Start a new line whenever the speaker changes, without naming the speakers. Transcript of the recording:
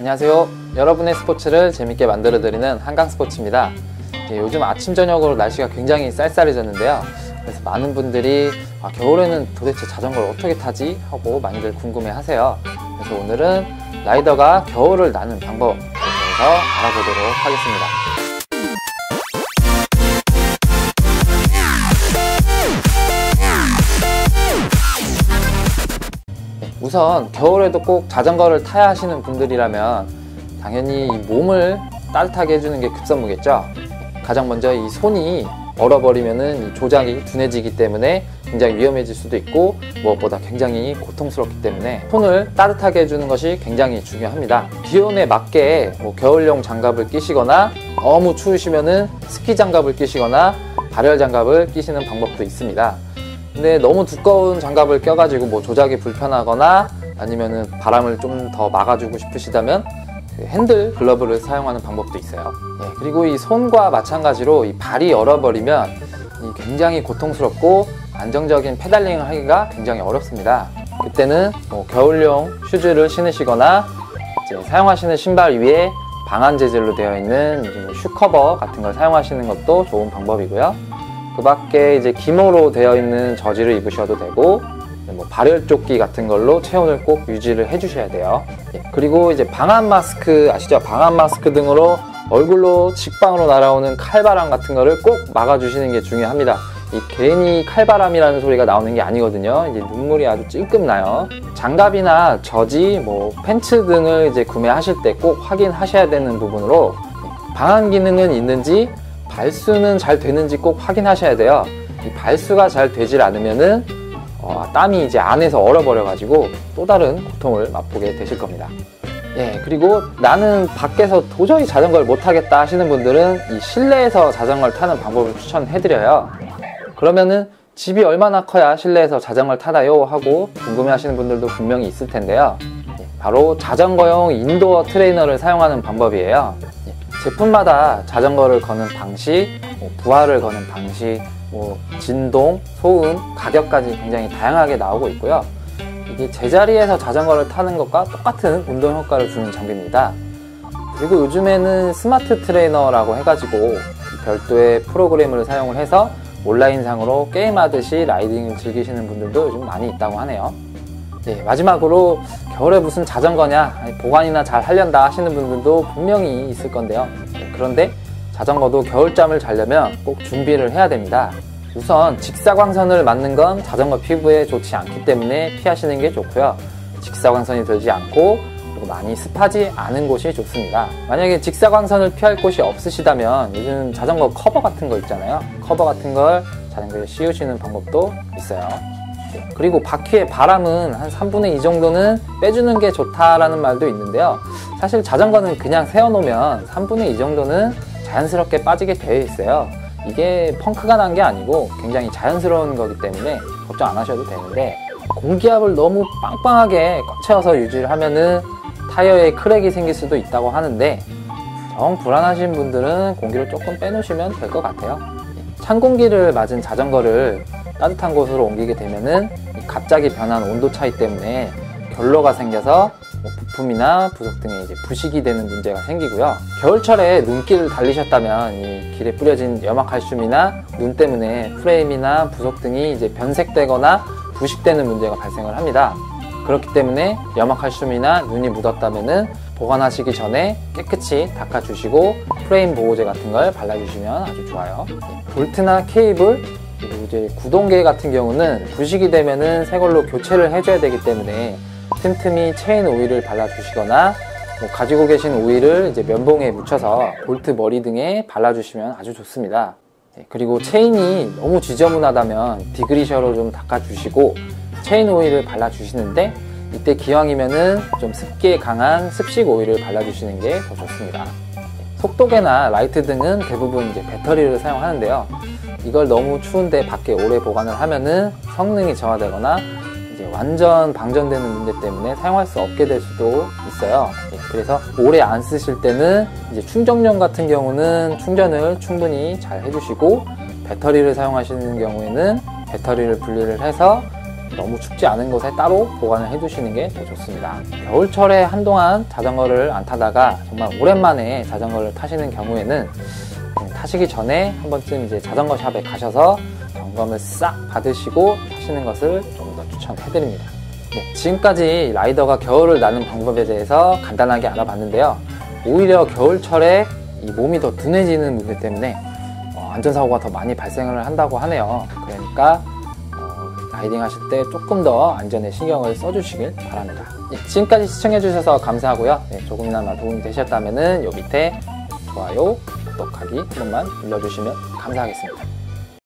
안녕하세요. 여러분의 스포츠를 재밌게 만들어드리는 한강스포츠입니다. 요즘 아침 저녁으로 날씨가 굉장히 쌀쌀해졌는데요. 그래서 많은 분들이 겨울에는 도대체 자전거를 어떻게 타지? 하고 많이들 궁금해 하세요. 그래서 오늘은 라이더가 겨울을 나는 방법에 대해서 알아보도록 하겠습니다. 우선 겨울에도 꼭 자전거를 타야 하시는 분들이라면 당연히 이 몸을 따뜻하게 해주는 게 급선무겠죠. 가장 먼저 이 손이 얼어버리면은 이 조작이 둔해지기 때문에 굉장히 위험해질 수도 있고 무엇보다 굉장히 고통스럽기 때문에 손을 따뜻하게 해주는 것이 굉장히 중요합니다. 기온에 맞게 겨울용 장갑을 끼시거나 너무 추우시면은 스키 장갑을 끼시거나 발열 장갑을 끼시는 방법도 있습니다. 근데 너무 두꺼운 장갑을 껴가지고 조작이 불편하거나 아니면은 바람을 좀 더 막아주고 싶으시다면 핸들 글러브를 사용하는 방법도 있어요. 그리고 이 손과 마찬가지로 이 발이 얼어버리면 굉장히 고통스럽고 안정적인 페달링을 하기가 굉장히 어렵습니다. 그때는 겨울용 슈즈를 신으시거나 이제 사용하시는 신발 위에 방한 재질로 되어 있는 슈커버 같은 걸 사용하시는 것도 좋은 방법이고요. 그 밖에 이제 기모로 되어 있는 저지를 입으셔도 되고 발열조끼 같은 걸로 체온을 꼭 유지를 해주셔야 돼요. 그리고 이제 방한 마스크 아시죠? 방한 마스크 등으로 얼굴로 직방으로 날아오는 칼바람 같은 거를 꼭 막아주시는 게 중요합니다. 괜히 칼바람이라는 소리가 나오는 게 아니거든요. 이제 눈물이 아주 찔끔 나요. 장갑이나 저지, 팬츠 등을 이제 구매하실 때 꼭 확인하셔야 되는 부분으로 방한 기능은 있는지 발수는 잘 되는지 꼭 확인하셔야 돼요. 이 발수가 잘 되질 않으면은 땀이 이제 안에서 얼어버려 가지고 또 다른 고통을 맛보게 되실 겁니다. 그리고 나는 밖에서 도저히 자전거를 못 타겠다 하시는 분들은 이 실내에서 자전거를 타는 방법을 추천해드려요. 그러면은 집이 얼마나 커야 실내에서 자전거를 타나요? 하고 궁금해 하시는 분들도 분명히 있을 텐데요. 바로 자전거용 인도어 트레이너를 사용하는 방법이에요. 제품마다 자전거를 거는 방식, 부하를 거는 방식, 진동, 소음, 가격까지 굉장히 다양하게 나오고 있고요. 이게 제자리에서 자전거를 타는 것과 똑같은 운동 효과를 주는 장비입니다. 그리고 요즘에는 스마트 트레이너라고 해가지고 별도의 프로그램을 사용을 해서 온라인상으로 게임하듯이 라이딩을 즐기시는 분들도 요즘 많이 있다고 하네요. 마지막으로 겨울에 무슨 자전거냐, 보관이나 잘 하련다 하시는 분들도 분명히 있을 건데요. 그런데 자전거도 겨울잠을 자려면 꼭 준비를 해야 됩니다. 우선 직사광선을 맞는 건 자전거 피부에 좋지 않기 때문에 피하시는 게 좋고요. 직사광선이 들지 않고 그리고 많이 습하지 않은 곳이 좋습니다. 만약에 직사광선을 피할 곳이 없으시다면 요즘 자전거 커버 같은 거 있잖아요. 커버 같은 걸 자전거에 씌우시는 방법도 있어요. 그리고 바퀴의 바람은 한 3분의 2 정도는 빼주는 게 좋다라는 말도 있는데요. 사실 자전거는 그냥 세워놓으면 3분의 2 정도는 자연스럽게 빠지게 되어 있어요. 이게 펑크가 난 게 아니고 굉장히 자연스러운 거기 때문에 걱정 안 하셔도 되는데 공기압을 너무 빵빵하게 꽉 채워서 유지를 하면은 타이어에 크랙이 생길 수도 있다고 하는데 정 불안하신 분들은 공기를 조금 빼놓으시면 될 것 같아요. 찬 공기를 맞은 자전거를 따뜻한 곳으로 옮기게 되면은 갑자기 변한 온도 차이 때문에 결로가 생겨서 부품이나 부속 등에 이제 부식이 되는 문제가 생기고요. 겨울철에 눈길을 달리셨다면 이 길에 뿌려진 염화칼슘이나 눈 때문에 프레임이나 부속 등이 이제 변색되거나 부식되는 문제가 발생을 합니다. 그렇기 때문에 염화칼슘이나 눈이 묻었다면은 보관하시기 전에 깨끗이 닦아주시고 프레임 보호제 같은 걸 발라주시면 아주 좋아요. 볼트나 케이블 그리고 이제 구동계 같은 경우는 부식이 되면은 새 걸로 교체를 해줘야 되기 때문에 틈틈이 체인 오일을 발라주시거나 가지고 계신 오일을 이제 면봉에 묻혀서 볼트 머리 등에 발라주시면 아주 좋습니다. 그리고 체인이 너무 지저분하다면 디그리셔로 좀 닦아주시고 체인 오일을 발라주시는데 이때 기왕이면은 좀 습기에 강한 습식 오일을 발라주시는 게 더 좋습니다. 속도계나 라이트 등은 대부분 이제 배터리를 사용하는데요. 이걸 너무 추운데 밖에 오래 보관을 하면은 성능이 저하되거나 이제 완전 방전되는 문제 때문에 사용할 수 없게 될 수도 있어요. 그래서 오래 안 쓰실 때는 이제 충전용 같은 경우는 충전을 충분히 잘 해주시고 배터리를 사용하시는 경우에는 배터리를 분리를 해서 너무 춥지 않은 곳에 따로 보관을 해 두시는 게 더 좋습니다. 겨울철에 한동안 자전거를 안 타다가 정말 오랜만에 자전거를 타시는 경우에는 타시기 전에 한 번쯤 이제 자전거 샵에 가셔서 점검을 싹 받으시고 타시는 것을 좀 더 추천해 드립니다. 네, 지금까지 라이더가 겨울을 나는 방법에 대해서 간단하게 알아봤는데요. 오히려 겨울철에 이 몸이 더 둔해지는 무게 때문에 안전사고가 더 많이 발생을 한다고 하네요. 그러니까 라이딩 하실 때 조금 더 안전에 신경을 써주시길 바랍니다. 네, 지금까지 시청해주셔서 감사하고요. 네, 조금이나마 도움이 되셨다면 요 밑에 좋아요, 구독하기 한 번만 눌러주시면 감사하겠습니다.